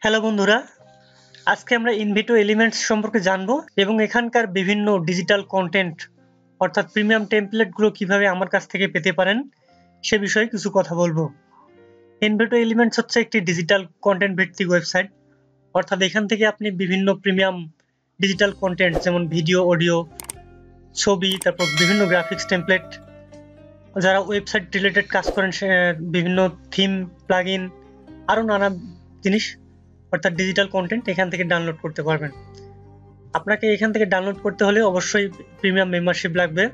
Hello বন্ধুরা, আজকে আমরা ইনভিটো এলিমেন্টস সম্পর্কে জানবো এবং এখানকার বিভিন্ন ডিজিটাল কন্টেন্ট অর্থাৎ প্রিমিয়াম টেমপ্লেটগুলো কিভাবে আমার কাছ থেকে পেতে পারেন সে বিষয়ে কিছু কথা বলবো। ইনভিটো এলিমেন্টস হচ্ছে একটি ডিজিটাল কন্টেন্ট ভিত্তিক ওয়েবসাইট, অর্থাৎ এখান থেকে আপনি বিভিন্ন প্রিমিয়াম ডিজিটাল কন্টেন্ট যেমন ভিডিও, অডিও, ছবি, তারপর বিভিন্ন গ্রাফিক্স টেমপ্লেট, যারা ওয়েবসাইট রিলেটেড কাজ করেন বিভিন্ন থিম, প্লাগইন, আরও নানা জিনিস অর্থাৎ ডিজিটাল কন্টেন্ট এখান থেকে ডাউনলোড করতে পারবেন। আপনাকে এখান থেকে ডাউনলোড করতে হলে অবশ্যই প্রিমিয়াম মেম্বারশিপ লাগবে।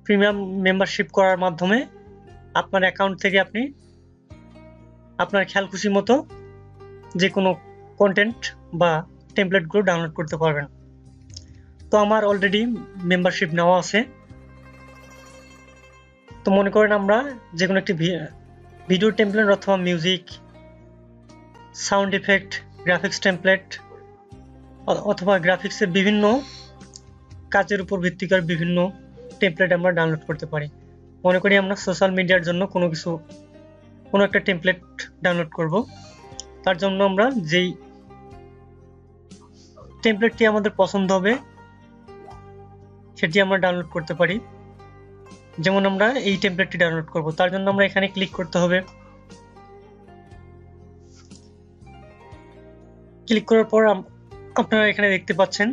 প্রিমিয়াম মেম্বারশিপ করার মাধ্যমে আপনার অ্যাকাউন্ট থেকে আপনি আপনার খেয়াল খুশি মতো যে কোনো কন্টেন্ট বা টেমপ্লেটগুলো ডাউনলোড করতে পারবেন। তো আমার অলরেডি মেম্বারশিপ নেওয়া আছে। তো মনে করেন আমরা যে কোনো একটি ভিডিও টেমপ্লেট অথবা music, sound effect, graphics template অথবা গ্রাফিক্সের বিভিন্ন কাজের উপর ভিত্তি করে বিভিন্ন টেমপ্লেট আমরা ডাউনলোড করতে পারি। মনে করি আমরা সোশ্যাল মিডিয়ার জন্য কোনো একটা টেমপ্লেট ডাউনলোড করব। তার জন্য আমরা যেই টেমপ্লেটটি আমাদের পছন্দ হবে সেটি আমরা ডাউনলোড করতে পারি। যেমন আমরা এই টেমপ্লেটটি ডাউনলোড করব, তার জন্য আমরা এখানে ক্লিক করতে হবে। ক্লিক করার পর আপনারা এখানে দেখতে পাচ্ছেন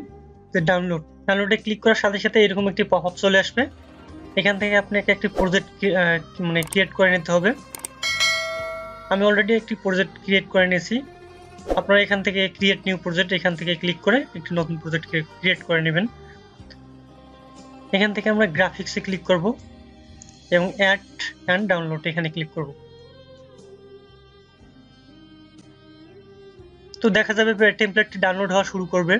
যে ডাউনলোডে ক্লিক করার সাথে সাথে এরকম একটি পপআপ চলে আসবে। এখান থেকে আপনাকে একটি প্রজেক্ট ক্রিয়েট করে নিতে হবে। আমি অলরেডি একটি প্রজেক্ট ক্রিয়েট করে নিয়েছি। আপনারা এখান থেকে ক্রিয়েট নিউ প্রজেক্ট এখান থেকে ক্লিক করে একটি নতুন প্রজেক্ট ক্রিয়েট করে নেবেন। এখান থেকে আমরা গ্রাফিক্সে ক্লিক করব এবং অ্যাড অ্যান্ড ডাউনলোড এখানে ক্লিক করব। তো দেখা যাবে টেমপ্লেটটি ডাউনলোড হওয়া শুরু করবে।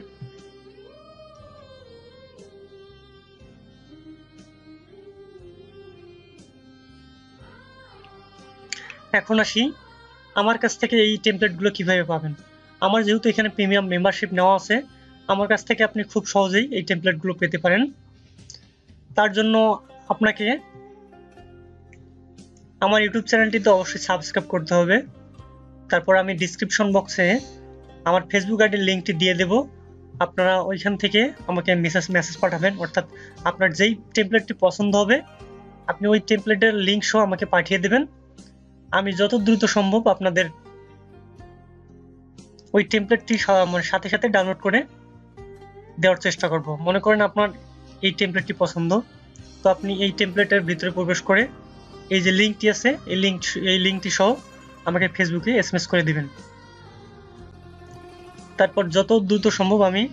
এখন আসি আমার কাছ থেকে এই টেমপ্লেটগুলো কিভাবে পাবেন। আমার যেহেতু এখানে প্রিমিয়াম মেম্বারশিপ নেওয়া আছে, আমার কাছ থেকে আপনি খুব সহজেই এই টেমপ্লেটগুলো পেতে পারেন। তার জন্য আপনাকে আমার ইউটিউব চ্যানেলটিতে অবশ্যই সাবস্ক্রাইব করতে হবে। তারপর আমি ডিসক্রিপশন বক্সে আমার ফেসবুক আইডির লিঙ্কটি দিয়ে দেব। আপনারা ওইখান থেকে আমাকে মেসেজ পাঠাবেন, অর্থাৎ আপনার যেই টেমপ্লেটটি পছন্দ হবে আপনি ওই টেমপ্লেটের লিঙ্ক সহ আমাকে পাঠিয়ে দেবেন। আমি যত দ্রুত সম্ভব আপনাদের ওই টেমপ্লেটটি সাথে সাথে ডাউনলোড করে দেওয়ার চেষ্টা করব। মনে করেন আপনার এই টেমপ্লেটটি পছন্দ, তো আপনি এই টেমপ্লেটের ভিতরে প্রবেশ করে এই যে লিঙ্কটি আছে এই লিঙ্কটি সহ আমাকে ফেসবুকে এসএমএস করে দিবেন। তারপর যত দ্রুত সম্ভব আমি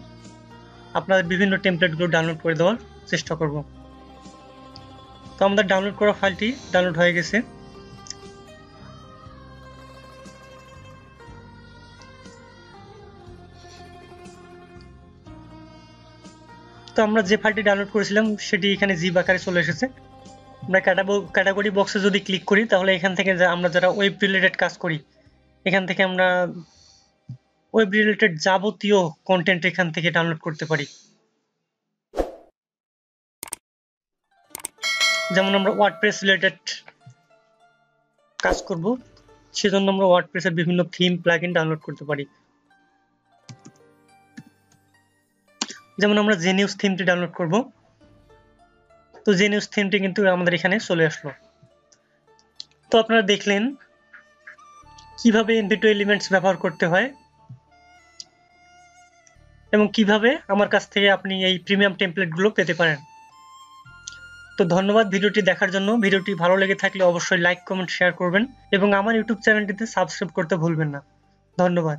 আপনাদের বিভিন্ন টেমপ্লেটগুলো ডাউনলোড করে দেওয়ার চেষ্টা করব। তো আমাদের ডাউনলোড করা ফাইলটি ডাউনলোড হয়ে গেছে। তো আমরা যে ফাইলটি ডাউনলোড করেছিলাম সেটি এখানে জিপ আকারে চলে এসেছে। আমরা ক্যাটাগরি বক্সে যদি ক্লিক করি তাহলে এখান থেকে আমরা যারা ওয়েব রিলেটেড কাজ করি এখান থেকে আমরা ওয়েব রিলেটেড যাবতীয় কন্টেন্ট এখান থেকে ডাউনলোড করতে পারি। যেমন আমরা ওয়ার্ডপ্রেস রিলেটেড কাজ করব, সেজন্য আমরা ওয়ার্ডপ্রেসের বিভিন্ন থিম, প্লাগইন ডাউনলোড করতে পারি। যেমন আমরা জেনিউস থিমটি ডাউনলোড করব। তো জেনিউস থিমটি কিন্তু আমাদের এখানে চলে আসলো। তো আপনারা দেখলেন কিভাবে ইনভিটো এলিমেন্টস ব্যবহার করতে হয় এবং কিভাবে আমার কাছ থেকে আপনি এই প্রিমিয়াম টেমপ্লেটগুলো পেতে পারেন। তো ধন্যবাদ ভিডিওটি দেখার জন্য। ভিডিওটি ভালো লেগে থাকলে অবশ্যই লাইক, কমেন্ট, শেয়ার করবেন এবং আমার ইউটিউব চ্যানেলটিতে সাবস্ক্রাইব করতে ভুলবেন না। ধন্যবাদ।